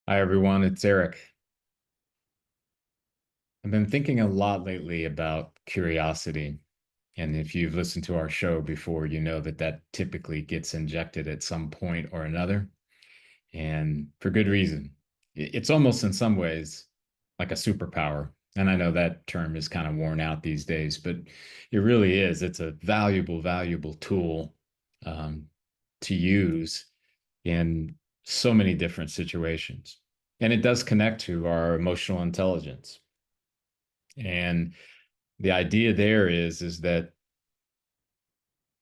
Hi, everyone. It's Eric. I've been thinking a lot lately about curiosity. And if you've listened to our show before, you know that that typically gets injected at some point or another, and for good reason. It's almost in some ways like a superpower. And I know that term is kind of worn out these days, but it really is. It's a valuable tool um, to use in so many different situations. And it does connect to our emotional intelligence. And the idea there is that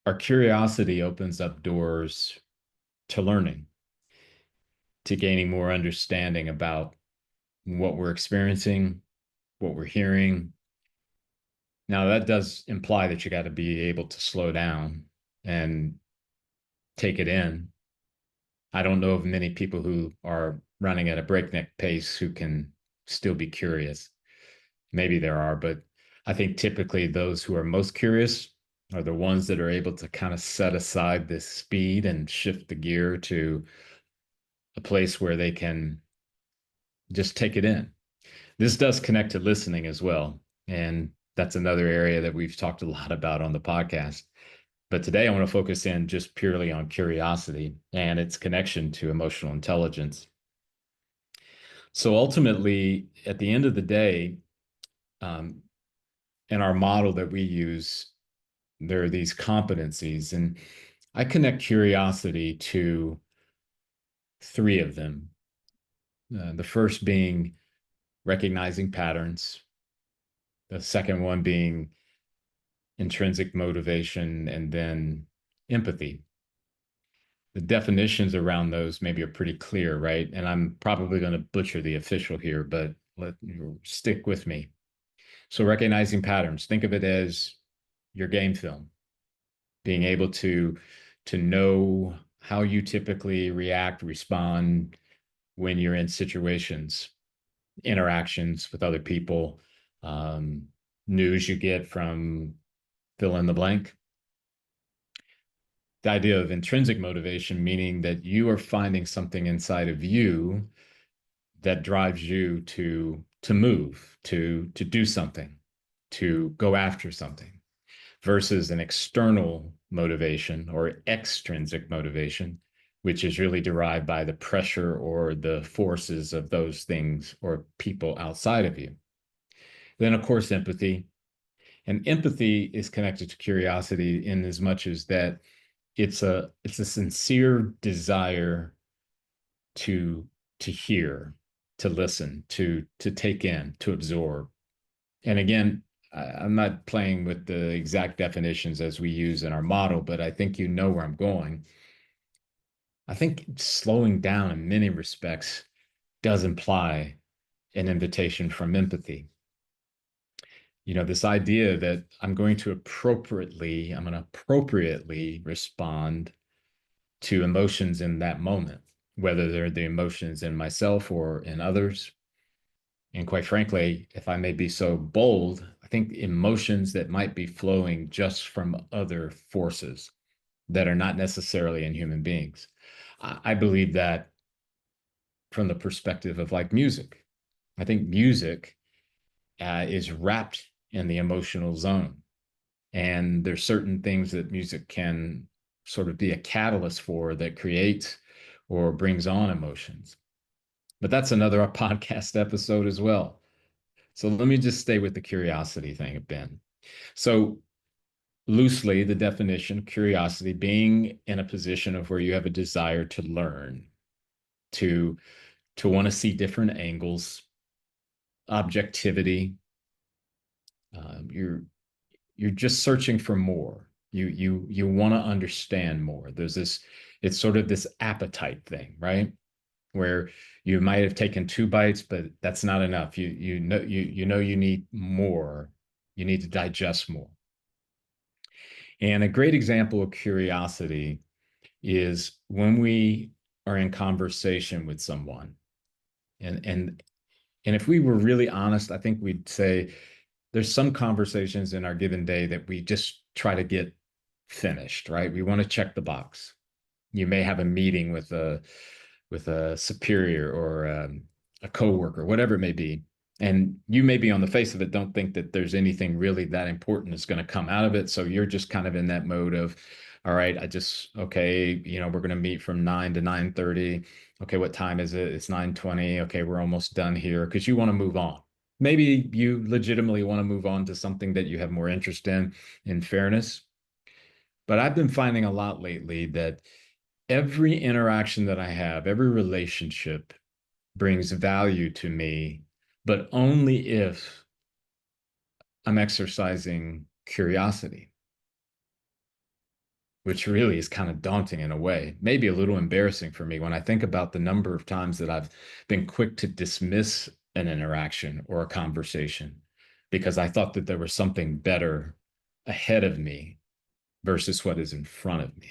our curiosity opens up doors to learning, to gaining more understanding about what we're experiencing, what we're hearing. Now, that does imply that you got to be able to slow down and take it in. I don't know of many people who are running at a breakneck pace who can still be curious. Maybe there are, but I think typically those who are most curious are the ones that are able to kind of set aside this speed and shift the gear to a place where they can just take it in. This does connect to listening as well. And that's another area that we've talked a lot about on the podcast. But today I want to focus in just purely on curiosity and its connection to emotional intelligence. So ultimately, at the end of the day, um, in our model that we use, there are these competencies, and I connect curiosity to three of them. The first being recognizing patterns, the second one being intrinsic motivation, and then empathy. The definitions around those maybe are pretty clear, right? And I'm probably going to butcher the official here, but stick with me. So, recognizing patterns, think of it as your game film, being able to know how you typically react, respond when you're in situations, interactions with other people, um, news you get from fill in the blank. The idea of intrinsic motivation, meaning that you are finding something inside of you that drives you to move, to do something, to go after something, versus an external motivation or extrinsic motivation, which is really derived by the pressure or the forces of those things or people outside of you. Then, of course, empathy. And empathy is connected to curiosity in as much as that it's a sincere desire to to hear, to listen, to take in, to absorb. And again, I'm not playing with the exact definitions as we use in our model, but I think you know where I'm going. I think slowing down in many respects does imply an invitation from empathy. This idea that I'm going to appropriately respond to emotions in that moment, whether they're the emotions in myself or in others. And quite frankly, if I may be so bold, I think emotions that might be flowing just from other forces that are not necessarily in human beings. I believe that from the perspective of like music. I think music is wrapped in the emotional zone. And there's certain things that music can sort of be a catalyst for that creates or brings on emotions. But that's another podcast episode as well. So let me just stay with the curiosity thing a bit. So loosely, the definition, curiosity, being in a position of where you have a desire to learn, to to want to see different angles, objectivity. You're just searching for more. You want to understand more. There's this, it's sort of this appetite thing, right? Where you might have taken two bites, but that's not enough. You know you need more. You need to digest more. And a great example of curiosity is when we are in conversation with someone. And if we were really honest, I think we'd say there's some conversations in our given day that we just try to get finished, right? We want to check the box. You may have a meeting with with a superior or a coworker, whatever it may be. And you maybe on the face of it don't think that there's anything really that important that's going to come out of it. So you're just kind of in that mode of, all right, okay, we're going to meet from 9 to 9:30. Okay, what time is it? It's 9:20. Okay, we're almost done here because you want to move on. Maybe you legitimately want to move on to something that you have more interest in fairness. But I've been finding a lot lately that every interaction that I have, every relationship brings value to me, but only if I'm exercising curiosity, which really is kind of daunting in a way, maybe a little embarrassing for me when I think about the number of times that I've been quick to dismiss an interaction or a conversation because I thought that there was something better ahead of me versus what is in front of me.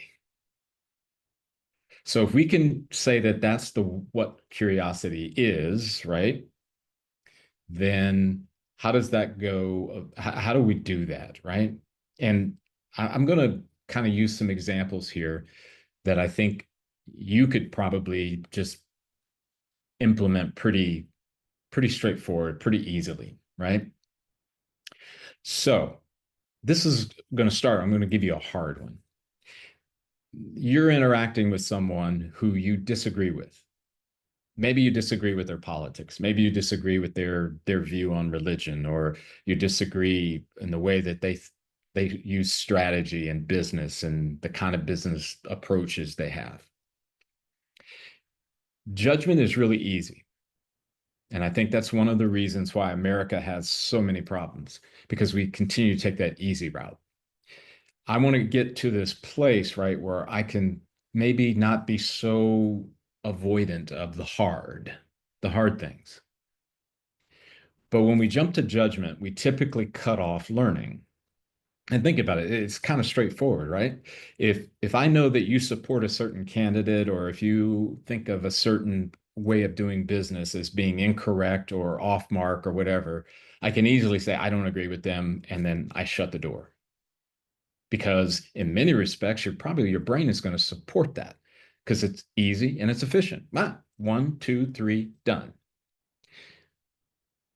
So if we can say that that's the what curiosity is, right? Then how does that go? How do we do that, right? And I'm going to kind of use some examples here that I think you could probably just implement pretty straightforward, pretty easily, right? So this is going to start. I'm going to give you a hard one. You're interacting with someone who you disagree with. Maybe you disagree with their politics. Maybe you disagree with their view on religion, or you disagree in the way that they use strategy and business and the kind of business approaches they have. Judgment is really easy. And I think that's one of the reasons why America has so many problems, because we continue to take that easy route. I want to get to this place, right, where I can maybe not be so avoidant of the hard things. But when we jump to judgment, we typically cut off learning. And think about it, it's kind of straightforward, right? If I know that you support a certain candidate, or if you think of a certain way of doing business as being incorrect or off mark or whatever, I can easily say I don't agree with them, and then I shut the door. Because in many respects, your brain is going to support that because it's easy and it's efficient. Ah, 1, 2, 3, done.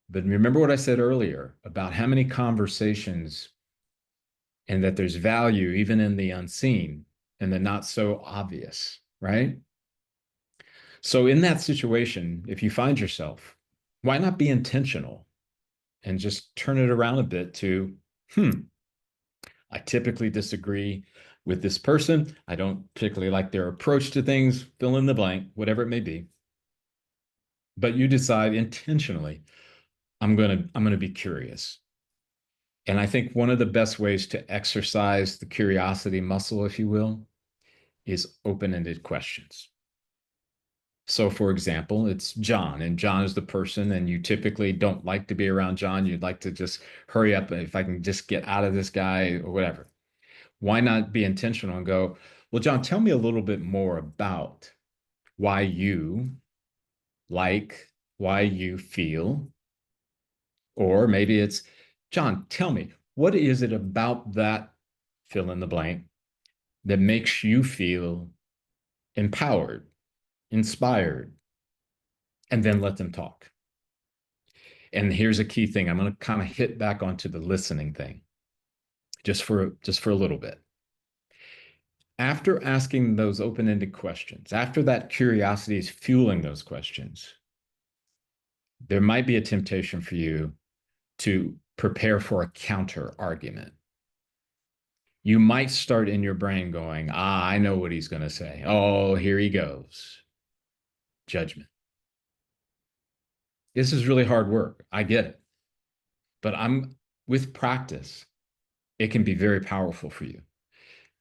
But remember what I said earlier about how many conversations, and that there's value even in the unseen and the not so obvious, right? So, in that situation, if you find yourself, why not be intentional and just turn it around a bit to, I typically disagree with this person. I don't particularly like their approach to things, fill in the blank, whatever it may be. But you decide intentionally, I'm going to be curious. And I think one of the best ways to exercise the curiosity muscle, if you will, is open-ended questions. So, for example, it's John, and John is the person, and you typically don't like to be around John. You'd like to just hurry up if I can just get out of this guy or whatever. Why not be intentional and go, well, John, tell me a little bit more about why you like, why you feel, or maybe it's, John, tell me, what is it about that fill in the blank that makes you feel empowered, inspired, and then let them talk. And here's a key thing. I'm going to kind of hit back onto the listening thing just for a little bit. After asking those open-ended questions, after that curiosity is fueling those questions, there might be a temptation for you to prepare for a counter argument. You might start in your brain going, I know what he's going to say. Oh, here he goes. Judgment. This is really hard work. I get it. But with practice, it can be very powerful for you.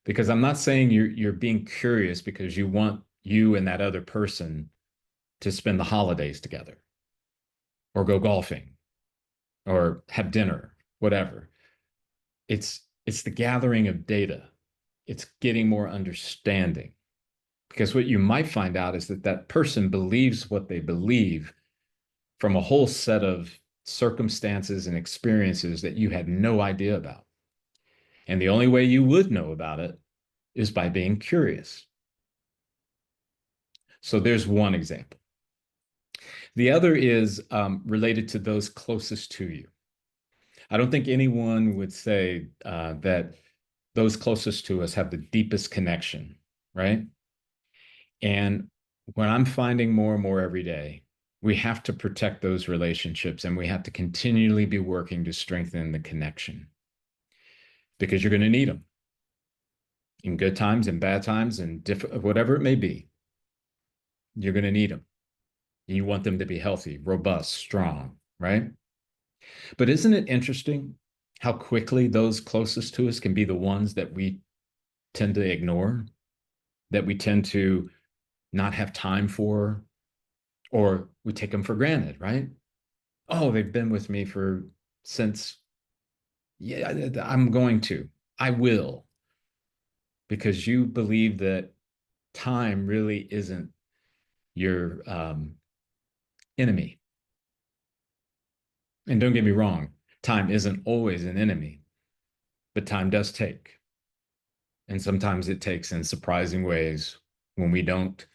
Because I'm not saying you're being curious because you want you and that other person to spend the holidays together or go golfing or have dinner, whatever. It's the gathering of data. It's getting more understanding. Because what you might find out is that that person believes what they believe from a whole set of circumstances and experiences that you had no idea about. And the only way you would know about it is by being curious. So there's one example. The other is related to those closest to you. I don't think anyone would say that those closest to us have the deepest connection, right? And when I'm finding more and more every day, we have to protect those relationships and we have to continually be working to strengthen the connection because you're going to need them in good times and bad times and whatever it may be. You're going to need them. You want them to be healthy, robust, strong, right? But isn't it interesting how quickly those closest to us can be the ones that we tend to ignore, that we tend to not have time for, or we take them for granted, right? Oh, they've been with me for since, yeah, I'm going to, I will, because you believe that time really isn't your enemy. And don't get me wrong, time isn't always an enemy, but time does take. And sometimes it takes in surprising ways when we don't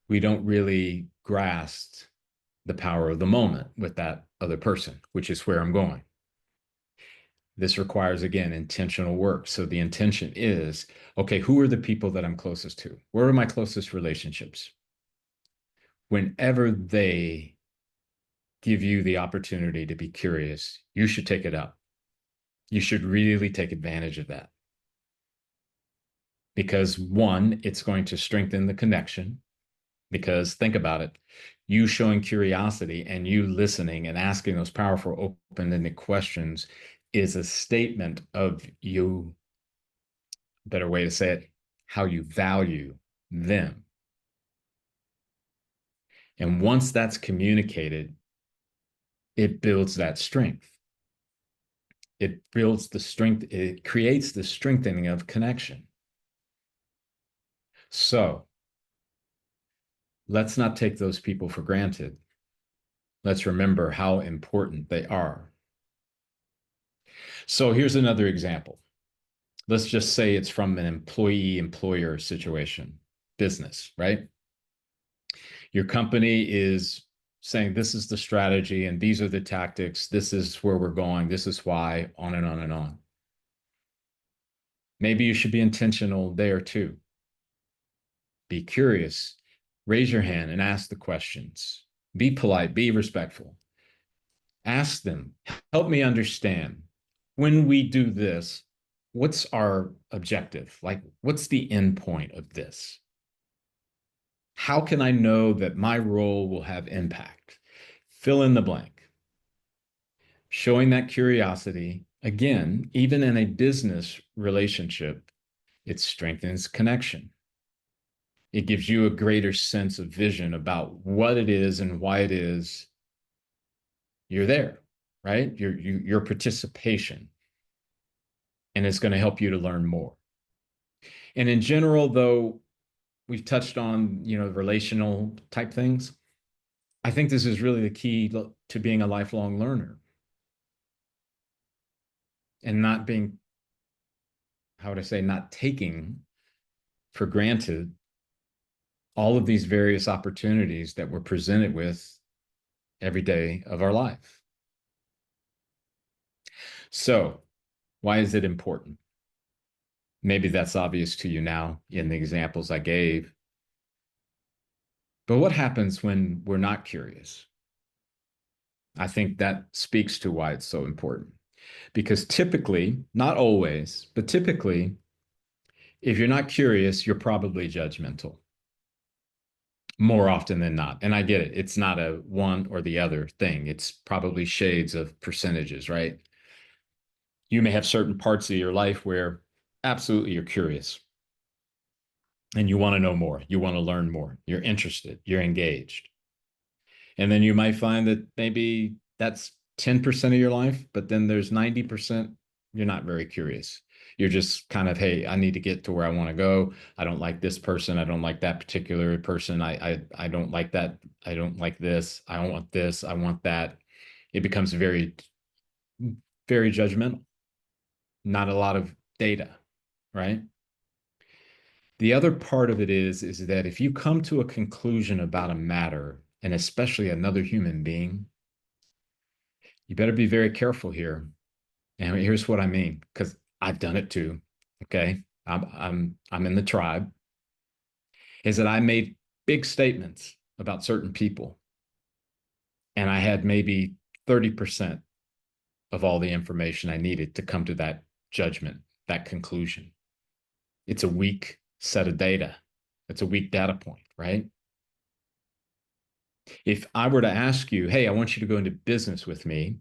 really grasp the power of the moment with that other person, which is where I'm going. This requires, again, intentional work. So the intention is, okay, who are the people that I'm closest to? Where are my closest relationships? Whenever they give you the opportunity to be curious, you should take it up. You should really take advantage of that. Because one, it's going to strengthen the connection. Because think about it, you showing curiosity and you listening and asking those powerful, open-ended questions is a statement of you, better way to say it, how you value them. And once that's communicated, it builds that strength. It builds the strength, it creates the strengthening of connection. So let's not take those people for granted. Let's remember how important they are. So here's another example. Let's just say it's from an employee-employer situation, business, right? Your company is saying, this is the strategy and these are the tactics. This is where we're going. This is why, on and on and on. Maybe you should be intentional there too. Be curious, raise your hand and ask the questions. Be polite, be respectful. Ask them, help me understand. When we do this, what's our objective? Like, what's the end point of this? How can I know that my role will have impact? Fill in the blank. Showing that curiosity, again, even in a business relationship, it strengthens connection. It gives you a greater sense of vision about what it is and why it is you're there, right? Your participation, and it's going to help you to learn more. And in general, though, we've touched on, relational type things. I think this is really the key to being a lifelong learner and not being, how would I say, not taking for granted all of these various opportunities that we're presented with every day of our life. So, why is it important? Maybe that's obvious to you now in the examples I gave. But what happens when we're not curious? I think that speaks to why it's so important. Because typically, not always, but typically, if you're not curious, you're probably judgmental more often than not. And I get it. It's not a one or the other thing. It's probably shades of percentages, right? You may have certain parts of your life where absolutely you're curious and you want to know more. You want to learn more. You're interested. You're engaged. And then you might find that maybe that's 10% of your life, but then there's 90% you're not very curious. You're just kind of, hey, I need to get to where I want to go. I don't like this person. I don't like that particular person. I don't like that. I don't like this. I don't want this. I want that. It becomes very, very judgmental. Not a lot of data, right? The other part of it is that if you come to a conclusion about a matter, and especially another human being, you better be very careful here. And here's what I mean, because I've done it too. Okay. I'm in the tribe, is that I made big statements about certain people, and I had maybe 30% of all the information I needed to come to that judgment, that conclusion. It's a weak set of data. It's a weak data point, right? If I were to ask you, hey, I want you to go into business with me,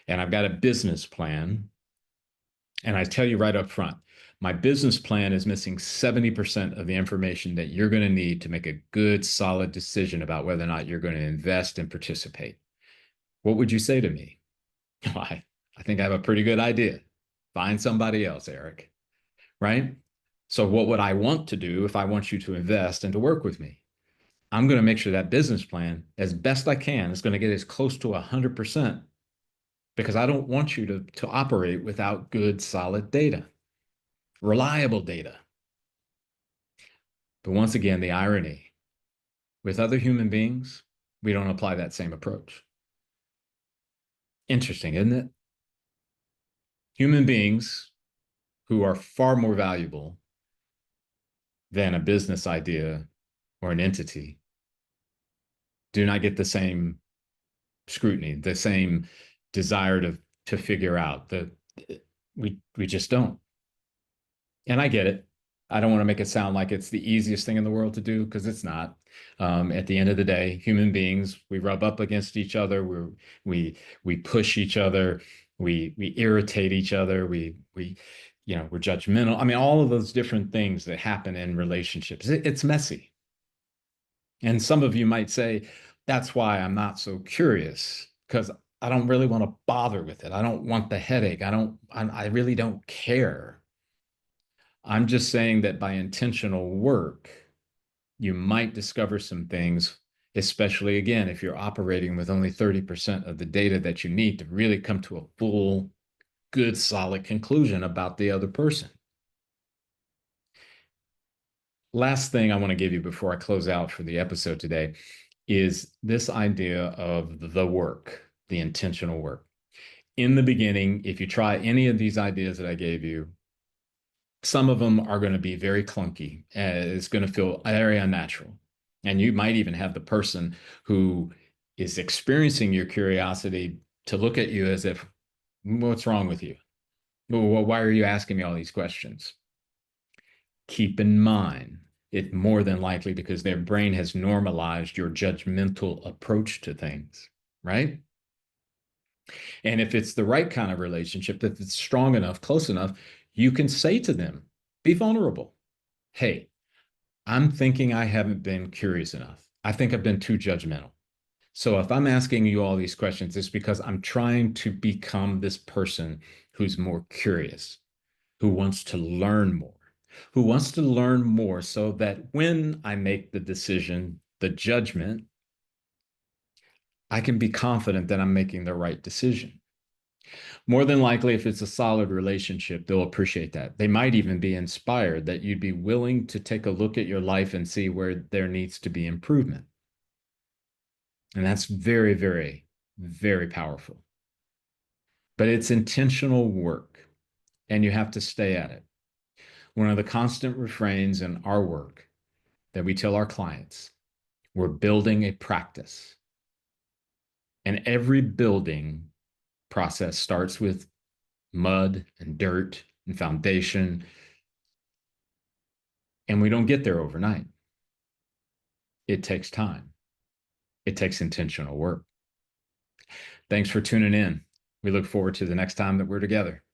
and I've got a business plan, and I tell you right up front, my business plan is missing 70% of the information that you're going to need to make a good, solid decision about whether or not you're going to invest and participate. What would you say to me? I think I have a pretty good idea. Find somebody else, Eric, right? So, what would I want to do if I want you to invest and to work with me? I'm going to make sure that business plan, as best I can, is going to get as close to 100% because I don't want you to operate without good, solid data, reliable data. But once again, the irony with other human beings, we don't apply that same approach. Interesting, isn't it? Human beings who are far more valuable than a business idea or an entity do not get the same scrutiny, the same desire to figure out. We just don't. And I get it. I don't want to make it sound like it's the easiest thing in the world to do because it's not. At the end of the day, human beings, we rub up against each other. We push each other. We irritate each other. We're judgmental. I mean, all of those different things that happen in relationships. It's messy. And some of you might say, that's why I'm not so curious because I don't really want to bother with it. I don't want the headache. I really don't care. I'm just saying that by intentional work, you might discover some things, especially again, if you're operating with only 30% of the data that you need to really come to a full, good, solid conclusion about the other person. Last thing I want to give you before I close out for the episode today is this idea of the work, the intentional work. In the beginning, if you try any of these ideas that I gave you, some of them are going to be very clunky. It's going to feel very unnatural. And you might even have the person who is experiencing your curiosity to look at you as if, what's wrong with you? Well, why are you asking me all these questions? Keep in mind, it's more than likely because their brain has normalized your judgmental approach to things, right? And if it's the right kind of relationship, if it's strong enough, close enough, you can say to them, be vulnerable. Hey, I'm thinking I haven't been curious enough. I think I've been too judgmental. So if I'm asking you all these questions, it's because I'm trying to become this person who's more curious, who wants to learn more, who wants to learn more so that when I make the decision, the judgment, I can be confident that I'm making the right decision. More than likely, if it's a solid relationship, they'll appreciate that. They might even be inspired that you'd be willing to take a look at your life and see where there needs to be improvement. And that's very, very, very powerful. But it's intentional work, and you have to stay at it. One of the constant refrains in our work that we tell our clients, we're building a practice. And every building process starts with mud and dirt and foundation. And we don't get there overnight. It takes time. It takes intentional work. Thanks for tuning in. We look forward to the next time that we're together.